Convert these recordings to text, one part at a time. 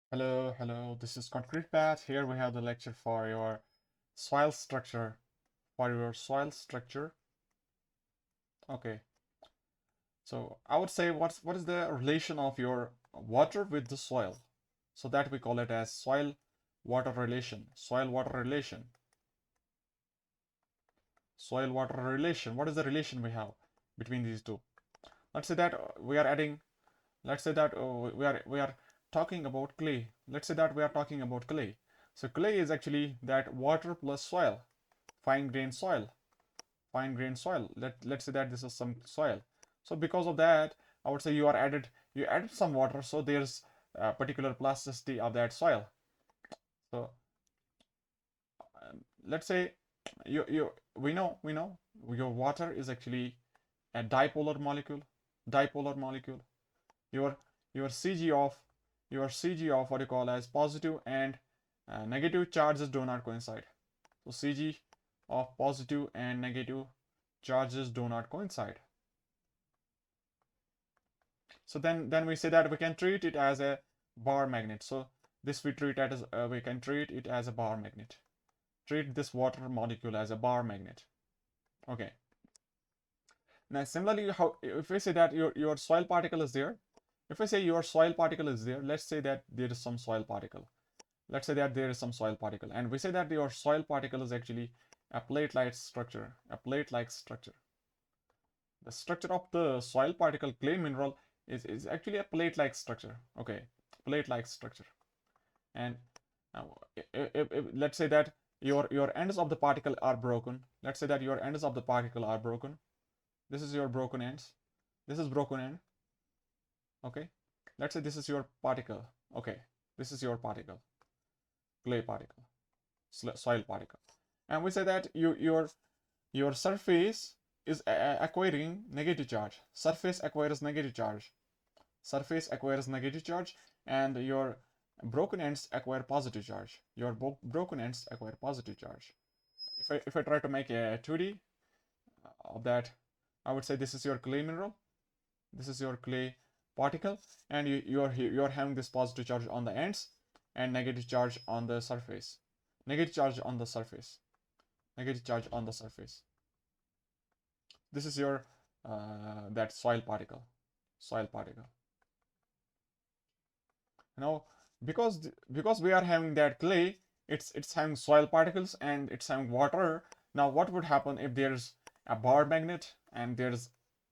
Hello. This is Concrete Path. Here we have the lecture for your soil structure. Okay. So I would say what is the relation of your water with the soil? So that we call it as soil water relation. Soil water relation. Soil water relation. What is the relation we have between these two? Let's say that we are adding. Let's say that we are talking about clay. Let's say that we are talking about clay. So clay is actually that water plus soil, fine grained soil, fine grained soil. Let's say that this is some soil. So because of that, I would say you added some water, so there's a particular plasticity of that soil. So let's say you we know your water is actually a dipolar molecule. Dipolar molecule. Your your CG of your CG of what you call as positive and negative charges do not coincide. So CG of positive and negative charges do not coincide. So then we say that we can treat it as a bar magnet. So this we can treat it as a bar magnet. Treat this water molecule as a bar magnet. Okay. Now similarly, how if we say that your soil particle is there, if we say your soil particle is there, let's say that there is some soil particle. Let's say that there is some soil particle, and we say that your soil particle is actually a plate-like structure. A plate-like structure. The structure of the soil particle clay mineral is actually a plate-like structure. Okay, plate-like structure. And uh, if let's say that your ends of the particle are broken. Let's say that your ends of the particle are broken. This is your broken ends. This is broken end. Okay. Let's say this is your particle. Okay. This is your particle. Clay particle. Soil particle. And we say that your surface is acquiring negative charge. Surface acquires negative charge. Surface acquires negative charge, and your broken ends acquire positive charge. Your broken ends acquire positive charge. If I try to make a 2D of that, I would say this is your clay mineral. This is your clay particle, and you're having this positive charge on the ends and negative charge on the surface. Negative charge on the surface. Negative charge on the surface. This is your that soil particle. Soil particle. Now, because we are having that clay, it's having soil particles and it's having water. Now, what would happen if there's a bar magnet and there's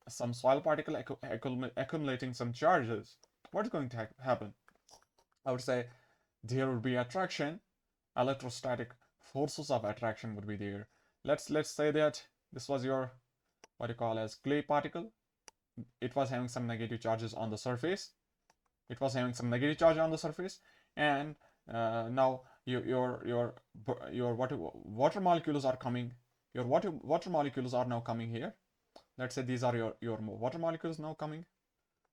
some soil particle accumulating some charges? What's going to happen? I would say there would be attraction. Electrostatic forces of attraction would be there. Let's say that this was your what you call as clay particle. It was having some negative charges on the surface. It was having some negative charge on the surface, and now your water molecules are coming. Your water molecules are now coming here. Let's say these are your water molecules now coming.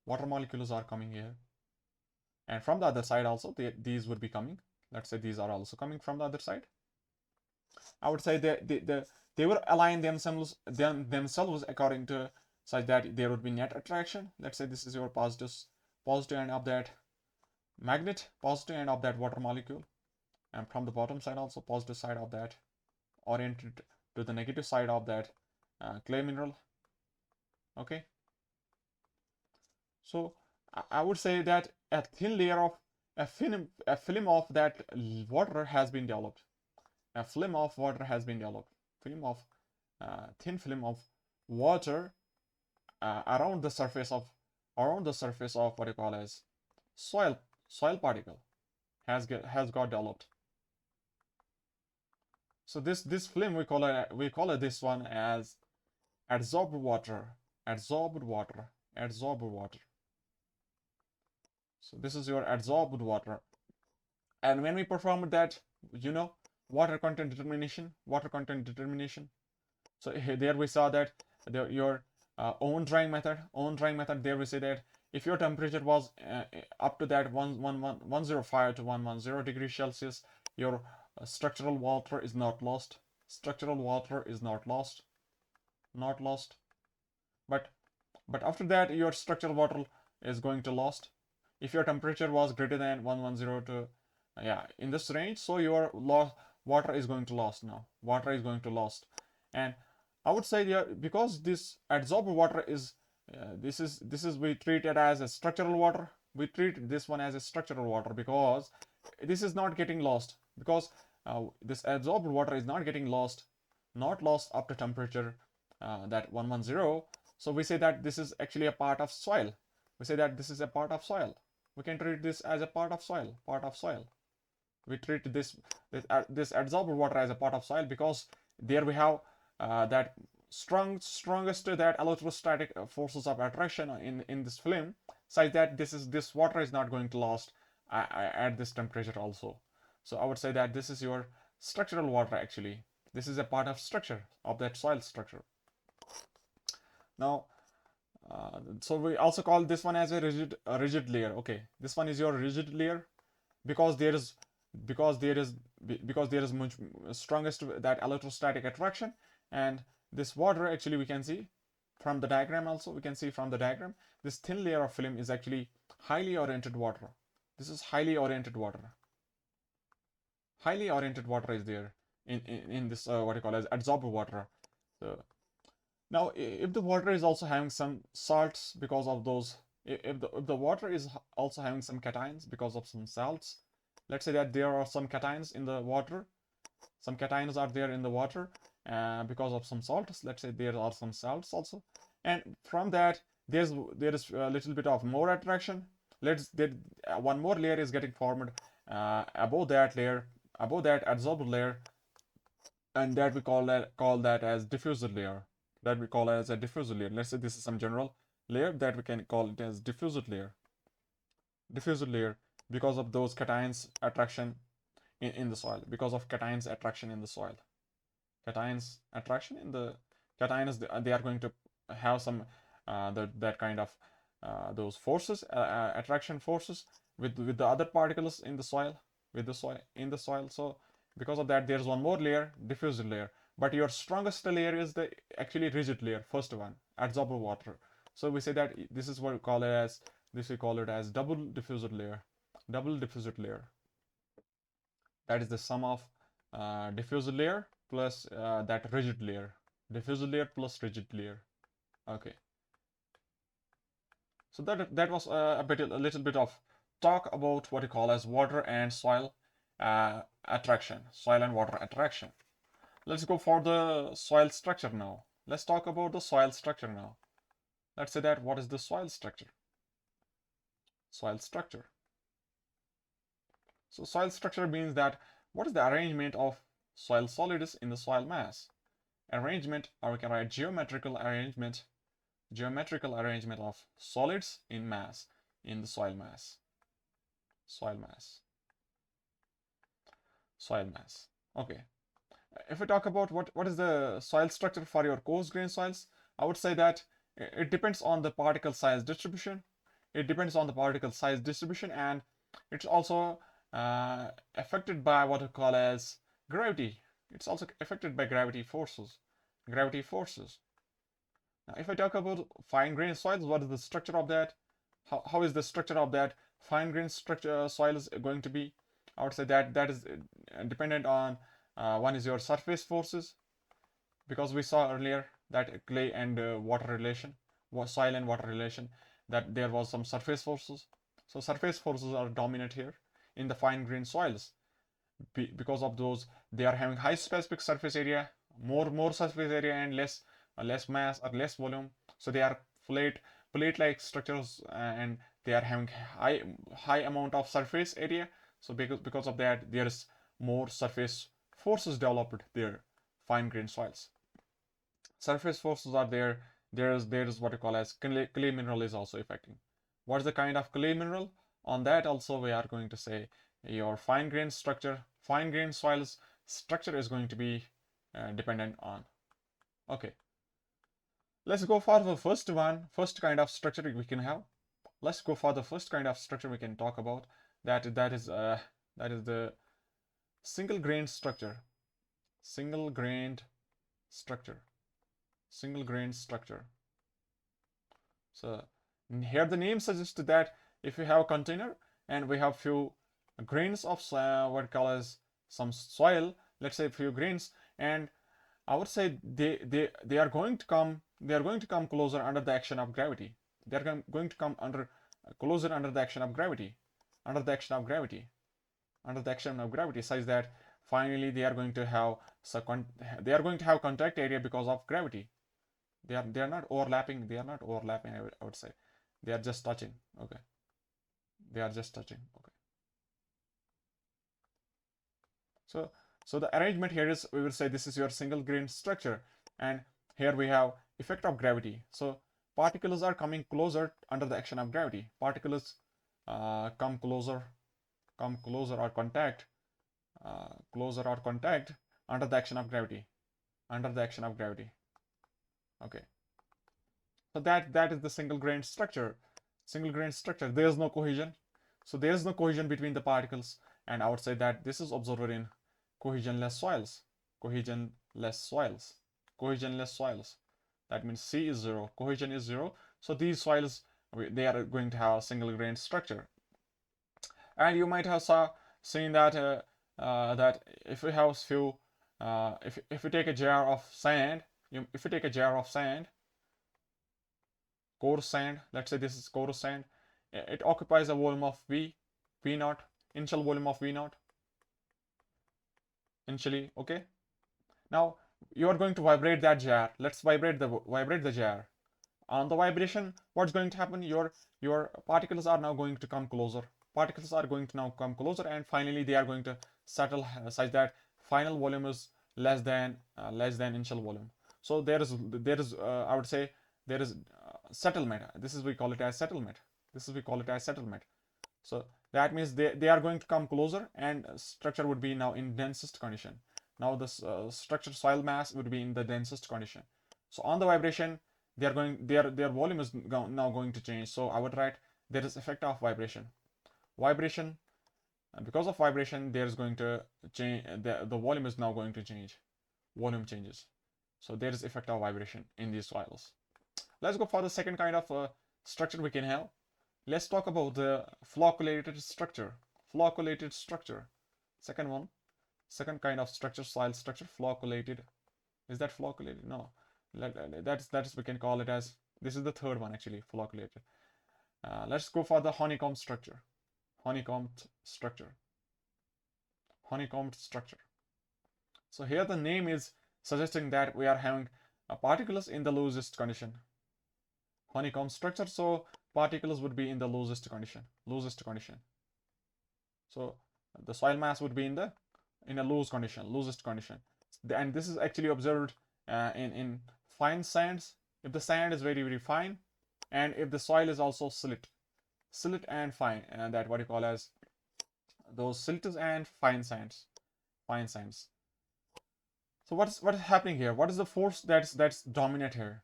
Water molecules are coming here, and from the other side also these would be coming. Let's say these are also coming from the other side. I would say they will align themselves according to such that there would be net attraction. Let's say this is your positive end of that magnet, positive end of that water molecule, and from the bottom side also positive side of that oriented to the negative side of that clay mineral. Okay, so I would say that a thin layer of a film of that water has been developed. A film of water has been developed. Film of thin film of water around the surface of what you call as soil particle has got developed. So this film we call it this one as adsorbed water, adsorbed water, adsorbed water. So this is your adsorbed water. And when we perform that, water content determination, water content determination. So there we saw that your own drying method. There we say that if your temperature was up to that 105 to 110 degrees Celsius, your structural water is not lost. Structural water is not lost, not lost. But after that, your structural water is going to lost. if your temperature was greater than 110 to yeah, in this range, so your water is going to lost now. Water is going to lost. And I would say yeah, because this adsorbed water is this is we treat it as a structural water. We treat this one as a structural water because this is not getting lost, because this adsorbed water is not getting lost, not lost up to temperature that 110. So we say that this is actually a part of soil. We say that this is a part of soil. We can treat this as a part of soil, part of soil. We treat this adsorbed water as a part of soil because there we have that strongest that electrostatic forces of attraction in this film, such that this water is not going to last at this temperature also. So I would say that this is your structural water actually. This is a part of structure of that soil structure. Now so we also call this one as a rigid layer. Okay, this one is your rigid layer because there is because there is because there is much strongest that electrostatic attraction. And this water actually we can see from the diagram, also we can see from the diagram, this thin layer of film is actually highly oriented water. This is highly oriented water. Highly oriented water is there in this what you call as adsorbed water. So now if the water is also having some salts because of those, if the water is also having some cations because of some salts, let's say that there are some cations in the water, some cations are there in the water because of some salts. Let's say there are some salts also, and from that there is a little bit of more attraction. Let's that one more layer is getting formed above that layer, above that adsorbed layer, and that we call that as diffuser layer. That we call as a diffuser layer. Let's say this is some general layer that we can call it as diffuser layer. Diffuser layer because of those cations attraction in the soil, because of cations attraction in the soil. Cations attraction in the cations, they are going to have some that kind of those forces, attraction forces with the other particles in the soil, with the soil in the soil. So because of that, there's one more layer, diffuser layer. But your strongest layer is the actually rigid layer, first one, adsorbed water. So we say that this is what we call it as, this we call it as double diffuser layer. Double diffuser layer. That is the sum of diffuser layer plus that rigid layer. Diffuser layer plus rigid layer. Okay. So that was a little bit of talk about what you call as water and soil attraction, soil and water attraction. Let's go for the soil structure now. Let's talk about the soil structure now. Let's say that what is the soil structure? Soil structure. So soil structure means that what is the arrangement of soil solids in the soil mass? Arrangement, or we can write geometrical arrangement of solids in mass, in the soil mass. Soil mass. Soil mass. Okay. If we talk about what is the soil structure for your coarse grain soils, I would say that it depends on the particle size distribution. It depends on the particle size distribution, and it's also affected by what we call as gravity. It's also affected by gravity forces. Gravity forces. Now, if I talk about fine grain soils, what is the structure of that? How is the structure of that fine grain structure soils going to be? I would say that that is dependent on one is your surface forces, because we saw earlier that clay and water relation, soil and water relation, that there was some surface forces. So surface forces are dominant here in the fine grain soils. Because of those, they are having high specific surface area, more surface area, and less mass or less volume. So they are plate-like structures, and they are having high amount of surface area. So because of that, there is more surface forces developed there, fine grain soils. Surface forces are there. There is what you call as clay mineral is also affecting. What is the kind of clay mineral? On that also we are going to say your fine grain structure, fine grain soils structure is going to be dependent on. Okay, let's go for the first kind of structure we can have. Let's go for the first kind of structure we can talk about. That is the single grain structure. Single grained structure. Single grain structure. So here the name suggests that if you have a container and we have few grains of what call as some soil, let's say a few grains, and I would say they are going to come closer under the action of gravity. They are going to come under closer under the action of gravity, under the action of gravity, under the action of gravity, such that finally they are going to have contact area because of gravity. They are not overlapping. They are not overlapping. I would say they are just touching. Okay, they are just touching. Okay, so the arrangement here is, we will say this is your single grain structure, and here we have effect of gravity. So particles are coming closer under the action of gravity. Particles come closer or contact under the action of gravity, under the action of gravity. Okay, so that is the single grain structure. There is no cohesion, so there is no cohesion between the particles, and I would say that this is observed in cohesionless soils. That means C is 0, cohesion is 0. So these soils, they are going to have single grain structure. And you might have seen that that if we have few, if you take a jar of sand, coarse sand, let's say this is coarse sand, it occupies a volume of V naught, initial volume of V naught, initially. Okay, now you are going to vibrate that jar. Let's vibrate the jar. On the vibration, what's going to happen? Your particles are now going to come closer. And finally they are going to settle such that final volume is less than initial volume. So there is I would say there is settlement. We call it as settlement. So that means they are going to come closer, and structure would be now in densest condition. Now the structure soil mass would be in the densest condition. So on the vibration, they are going their volume is now going to change. So I would write there is effect of vibration. Because of vibration, there is going to change, the volume is now going to change. Volume changes. So there is effect of vibration in these soils. Let's go for the second kind of structure we can have. Let's talk about the flocculated structure. Second kind of structure, soil structure, flocculated. Is that flocculated? No. That's we can call it as, this is the third one actually, flocculated. Let's go for the honeycomb structure. So here the name is suggesting that we are having particles in the loosest condition. Honeycomb structure, so particles would be in the loosest condition. So the soil mass would be in a loosest condition. And this is actually observed in fine sands. If the sand is very, very fine, and if the soil is also silty and fine, and that what you call as those silts and fine sands. So what is happening here? What is the force that's dominant here?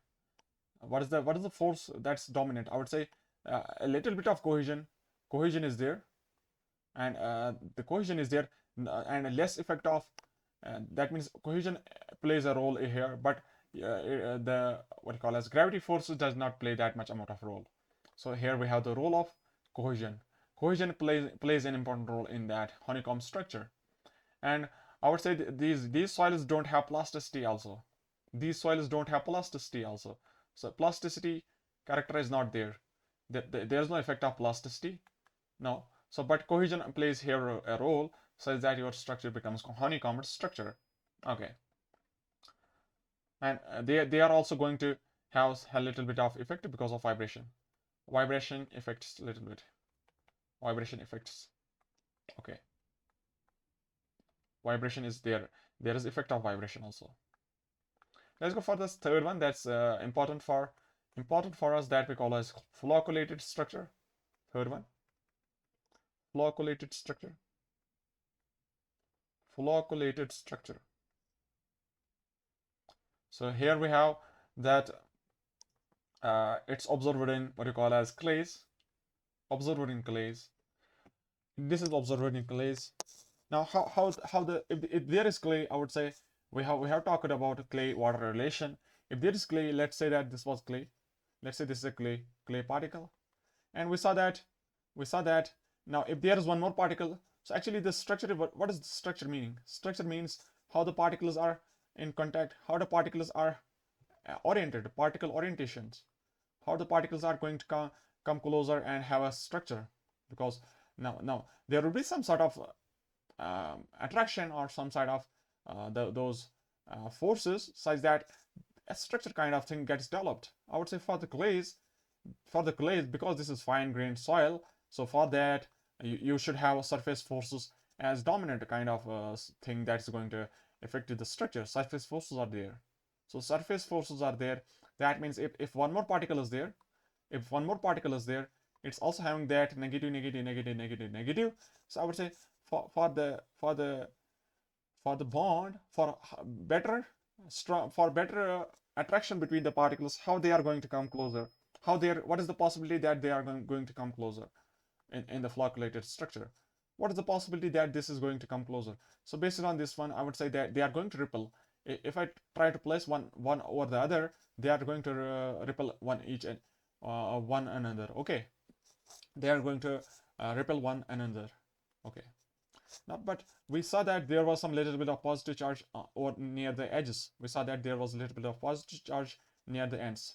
What is the force that's dominant? I would say a little bit of cohesion is there, and the cohesion is there, and less effect of that means cohesion plays a role here, but the what you call as gravity forces does not play that much amount of role. So here we have the role of cohesion. Cohesion plays an important role in that honeycomb structure. And I would say these soils don't have plasticity also. So plasticity character is not there. There's no effect of plasticity. No. So but cohesion plays here a role such that your structure becomes honeycombed structure. Okay. And they are also going to have a little bit of effect because of vibration. Vibration affects a little bit. Okay. Vibration is there. There is effect of vibration also. Let's go for this third one. That's important for us, that we call as flocculated structure. Third one, flocculated structure. So here we have that it's observed in what you call as clays. This is observed in clays. Now if there is clay, I would say we have talked about clay water relation. If there is clay, let's say that this was clay. Let's say this is a clay particle, and we saw that we saw that now if there is one more particle, so actually the structure, what is the structure meaning? Structure means how the particles are in contact, how the particles are oriented, particle orientations, how the particles are going to come closer and have a structure. Because now there will be some sort of attraction or some sort of those forces such that a structure kind of thing gets developed. I would say for the clays, because this is fine grained soil, so for that you should have surface forces as dominant kind of thing that's going to affect the structure. Surface forces are there. So surface forces are there. That means if one more particle is there, it's also having that negative, negative, negative, negative, negative. So I would say for the bond, for better attraction between the particles, how they are going to come closer, what is the possibility that they are going to come closer in the flocculated structure? What is the possibility that this is going to come closer? So based on this one, I would say that they are going to repel. If I try to place one over the other, they are going to repel one each and one another. Okay, they are going to repel one another. Okay. Now, but we saw that there was some little bit of positive charge or near the edges. We saw that there was a little bit of positive charge near the ends.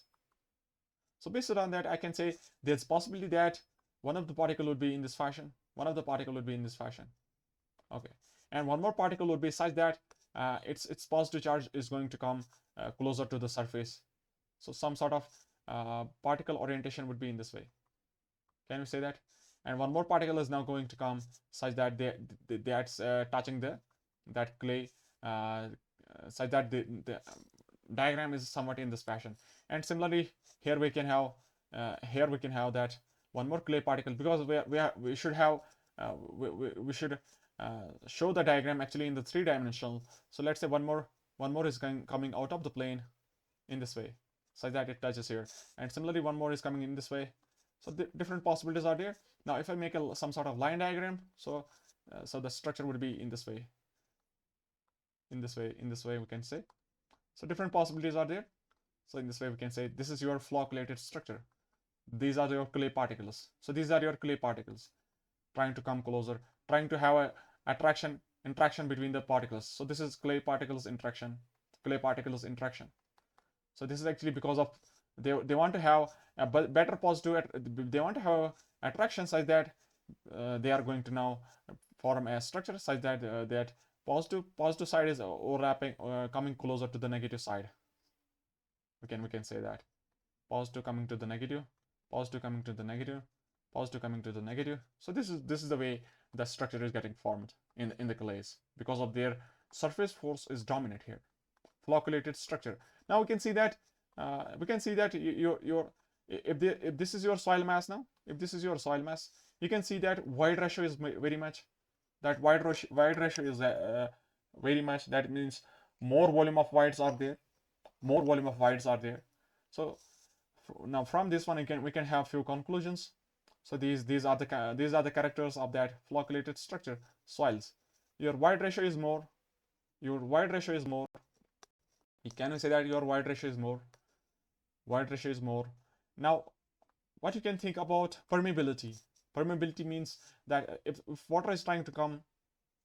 So based on that, I can say there's possibility that one of the particle would be in this fashion. One of the particle would be in this fashion. Okay, and one more particle would be such that its positive charge is going to come closer to the surface. So some sort of particle orientation would be in this way. Can we say that? And one more particle is now going to come such that that's touching that clay, such that the diagram is somewhat in this fashion. And similarly, here we can have that one more clay particle, because we should have we should show the diagram actually in the 3-dimensional. So let's say one more is coming out of the plane in this way, such that it touches here, and similarly one more is coming in this way. So the different possibilities are there. Now if I make some sort of line diagram, so the structure would be in this way, we can say. So different possibilities are there. So in this way we can say this is your flocculated structure. These are your clay particles. So these are your clay particles trying to come closer, trying to have a interaction between the particles. So this is clay particles interaction. So this is actually because of they want to have a better positive, they want to have attraction such that they are going to now form a structure such that that positive side is overlapping, coming closer to the negative side. We can say that positive coming to the negative, positive coming to the negative, positive coming to the negative. So this is the way the structure is getting formed in the clays, because of their surface force is dominant here. Flocculated structure. Now we can see that if this is your soil mass, now if this is your soil mass, you can see that void ratio is very much. That void ratio is very much. That means more volume of voids are there. So now from this one we can have few conclusions. So these are the characters of that flocculated structure. Soils. Your void ratio is more. Can we say that your void ratio is more? Now, what you can think about permeability. Permeability means that if water is trying to come,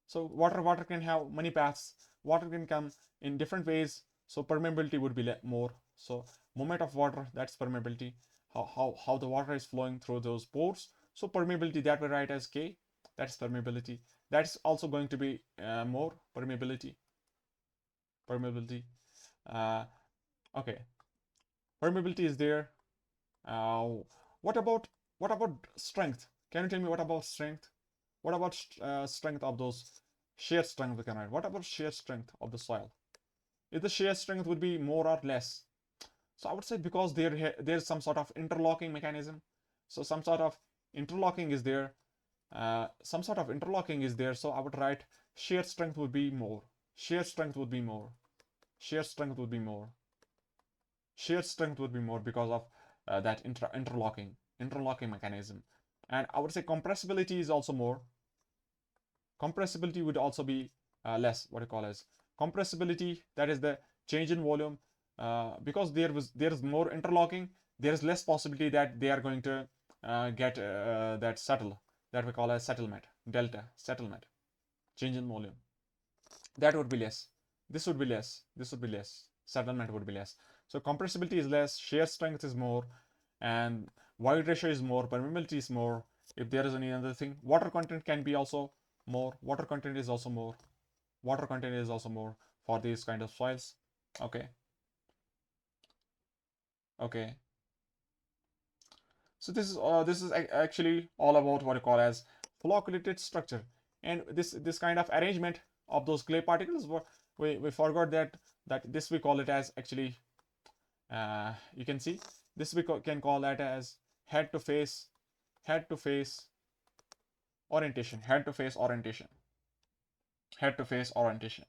so water can have many paths. Water can come in different ways. So permeability would be more. So movement of water, that's permeability. How the water is flowing through those pores. So permeability, that we write as K. That's permeability. That's also going to be more permeability. Okay. Permeability is there. What about strength? Can you tell me what about strength? What about strength of those shear strength we can write? What about shear strength of the soil? If the shear strength would be more or less, so I would say because there's some sort of interlocking mechanism. So some sort of interlocking is there. So I would write shear strength would be more. Shear strength would be more because of that interlocking mechanism. And I would say compressibility is also more. Compressibility would also be less. What you call as compressibility, that is the change in volume. Because there is more interlocking, there is less possibility that they are going to get that settle, that we call as settlement, delta, settlement, change in volume. That would be less. This would be less. This would be less. Settlement would be less. So compressibility is less, shear strength is more, and void ratio is more, permeability is more. If there is any other thing, water content can be also more. Water content is also more. Water content is also more for these kind of soils. Okay. Okay. So this is actually all about what you call as flocculated structure, and this kind of arrangement of those clay particles. We forgot that this we call it as actually you can see this we can call that as head to face orientation, head to face orientation, head to face orientation,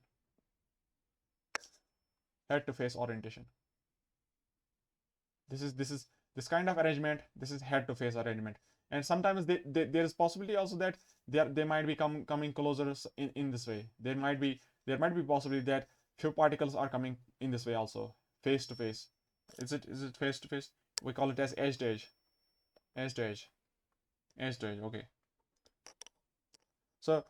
head to face orientation. This kind of arrangement. This is head to face arrangement, and sometimes there is possibility also that they might be coming closer in this way. There might be possibility that few particles are coming in this way also, face to face. Is it face to face? We call it as edge to edge, edge to edge, edge to edge. Okay. So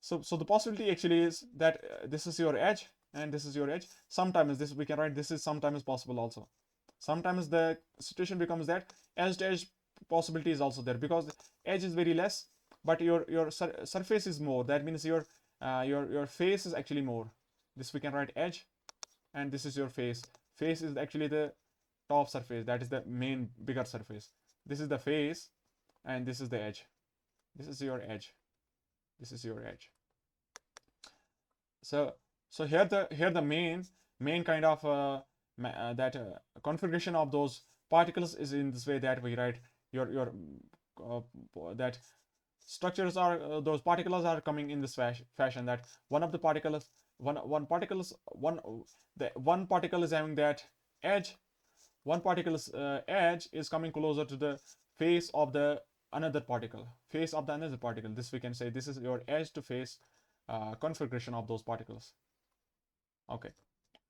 the possibility actually is that this is your edge and this is your edge. Sometimes this we can write this is sometimes possible also. Sometimes the situation becomes that edge to edge possibility is also there, because the edge is very less, but your surface is more. That means your face is actually more. This we can write edge, and this is your face. Face is actually the top surface. That is the main bigger surface. This is the face, and this is the edge. This is your edge. This is your edge. So here the main kind of that configuration of those particles is in this way, that we write your that structures are those particles are coming in this fashion, that one of the particles one particle is having that edge. One particle's edge is coming closer to the face of the another particle, face of the another particle. This we can say this is your edge to face configuration of those particles. Okay,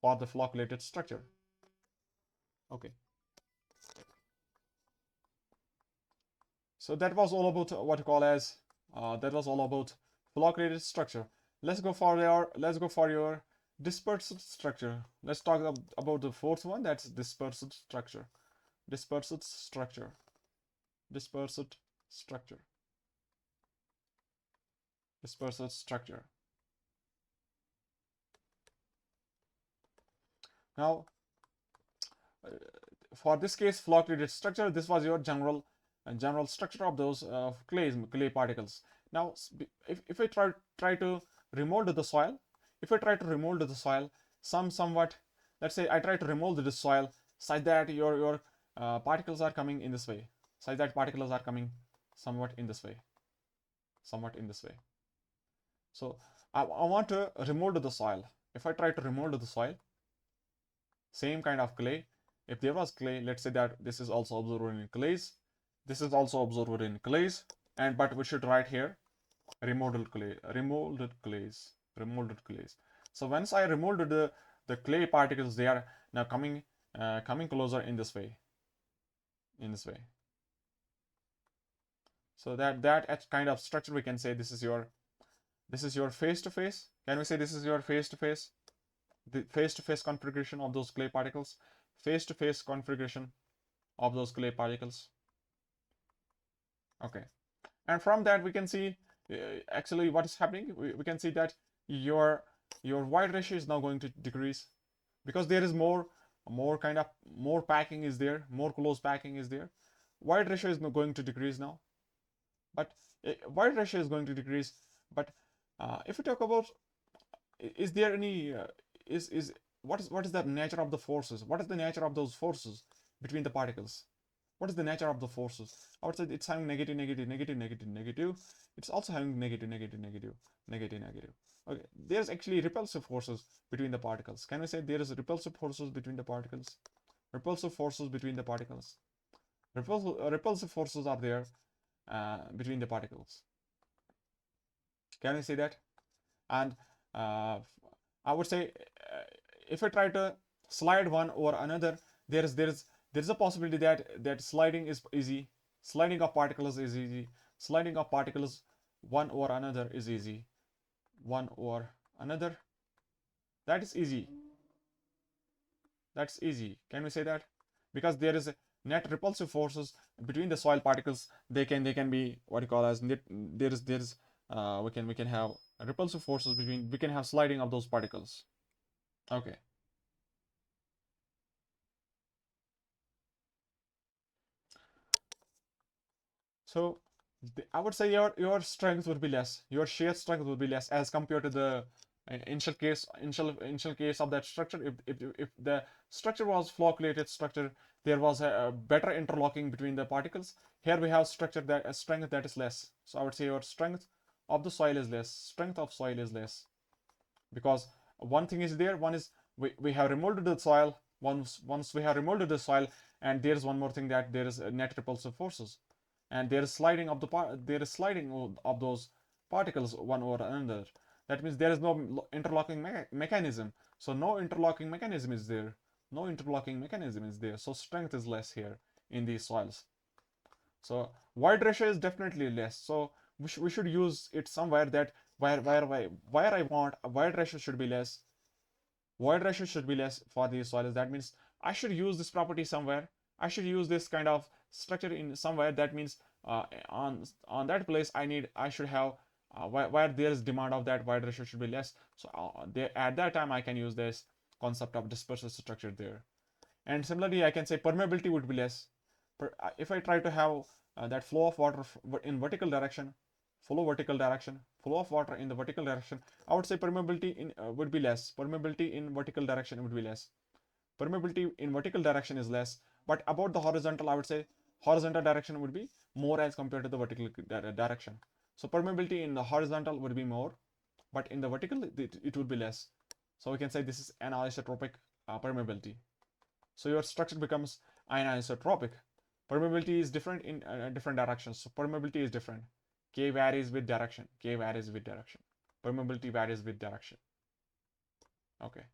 for the flocculated structure. Okay, so that was all about what you call as that was all about flocculated structure. Let's go for your dispersed structure. Let's talk about the fourth one, that's dispersed structure. Dispersed structure. Dispersed structure. Dispersed structure. Now, for this case, flocculated structure, this was your general structure of those clay particles. Now, if I try to remold the soil, somewhat, let's say I try to remold the soil such that your particles are coming in this way, such that particles are coming somewhat in this way, So I want to remold the soil. If I try to remold the soil, same kind of clay. If there was clay, let's say that this is also observed in clays. This is also observed in clays, but we should write here remolded clays. So once I remolded the clay particles, they are now coming closer in this way. So that kind of structure we can say this is your face to face. Can we say this is your face to face? The face to face configuration of those clay particles. Face to face configuration of those clay particles. Okay, and from that we can see actually what is happening. We can see that your void ratio is now going to decrease, because there is more packing is there, more close packing is there. Void ratio is going to decrease now, but void ratio is going to decrease. But if we talk about, is there any what is the nature of the forces? What is the nature of those forces between the particles? What is the nature of the forces? I would say it's having negative. It's also having negative. Okay, there's actually repulsive forces between the particles. Can we say there is repulsive forces between the particles? Repulsive forces between the particles. Repulsive forces are there between the particles. Can we say that? And I would say if I try to slide one over another, there is a possibility that sliding is easy. Sliding of particles is easy. Sliding of particles one over another is easy. One over another, that is easy. That's easy. Can we say that? Because there is a net repulsive forces between the soil particles. They can be what you call as net, there is we can have repulsive forces between, we can have sliding of those particles. Okay. So I would say your strength would be less. Your shear strength would be less as compared to the initial case of that structure. If the structure was flocculated structure, there was a better interlocking between the particles. Here we have structure that a strength that is less. So I would say your strength of the soil is less. Strength of soil is less because one thing is there. One is we have remolded the soil. Once we have remolded the soil, and there is one more thing, that there is net repulsive forces, and there is sliding of those particles one over another. That means there is no interlocking mechanism. So no interlocking mechanism is there. No interlocking mechanism is there. So strength is less here in these soils. So void ratio is definitely less. So we should use it somewhere, that where I want a void ratio should be less. Void ratio should be less for these soils. That means I should use this property somewhere. I should use this kind of structure in somewhere. That means on that place I should have where there is demand of that void ratio should be less. So at that time I can use this concept of dispersive structure there. And similarly I can say permeability would be less. If I try to have that flow of water in vertical direction, flow of water in the vertical direction, I would say permeability in would be less. Permeability in vertical direction would be less. Permeability in vertical direction is less, but about the horizontal, I would say horizontal direction would be more as compared to the vertical direction. So permeability in the horizontal would be more, but in the vertical it would be less. So we can say this is anisotropic permeability. So your structure becomes anisotropic. Permeability is different in different directions. So permeability is different. K varies with direction. K varies with direction. Permeability varies with direction. Okay.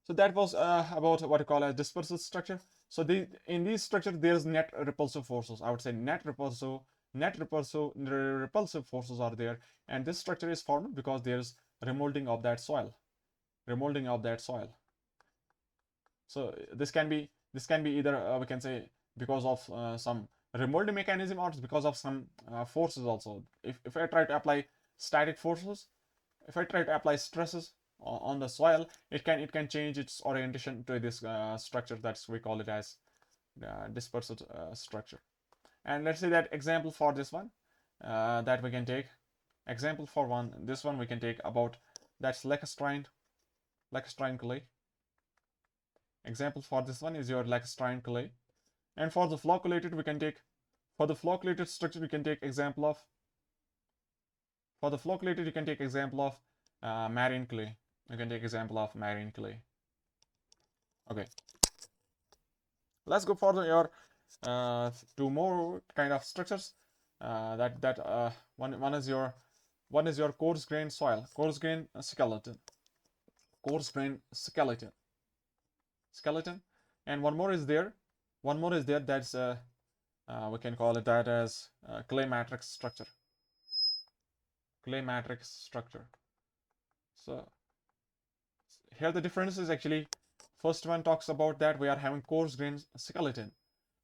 So that was about what you call a dispersive structure. So in these structure there's net repulsive forces. I would say repulsive forces are there, and this structure is formed because there's remolding of that soil. Remolding of that soil. So this can be either we can say because of some remolding mechanism, or because of some forces also. If I try to apply static forces, if I try to apply stresses on the soil, it can change its orientation to this structure. That's we call it as dispersive structure. And let's say that example for this one that we can take. Example for this one we can take about that's lacustrine clay. Example for this one is your lacustrine clay. And for the flocculated we can take, for the flocculated structure we can take example of, for the flocculated you can take example of marine clay. You can take example of marine clay. Okay, let's go for your two more kind of structures. One is your coarse grain soil, coarse grain skeleton, and one more is there. That's we can call it that as clay matrix structure. Clay matrix structure. So here the difference is actually, first one talks about that we are having coarse grain skeleton.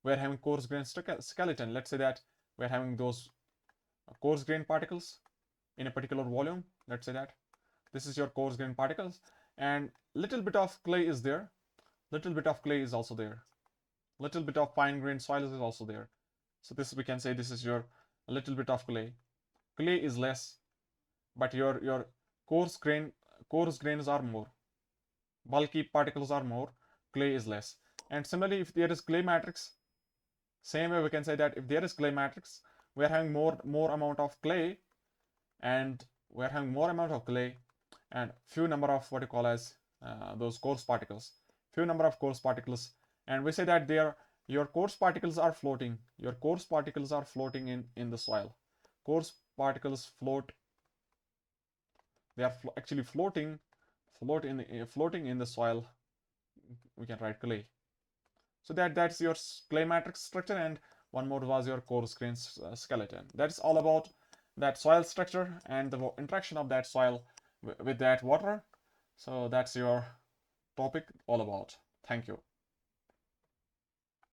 We are having coarse grain skeleton. Let's say that we are having those coarse grain particles in a particular volume. Let's say that this is your coarse grain particles, and little bit of clay is there. Little bit of clay is also there. Little bit of fine grained soil is also there. So this we can say this is your a little bit of clay. Clay is less, but your coarse grains are more. Bulky particles are more. Clay is less. And similarly, if there is clay matrix, same way we can say that if there is clay matrix, we are having more amount of clay, and we are having more amount of clay, and few number of what you call as those coarse particles. Few number of coarse particles, and we say that your coarse particles are floating. Your coarse particles are floating in the soil. Coarse particles float. They are actually floating in the soil. We can write clay. So that's your clay matrix structure, and one more was your coarse grain skeleton. That's all about that soil structure and the interaction of that soil with that water. So that's your topic all about. Thank you.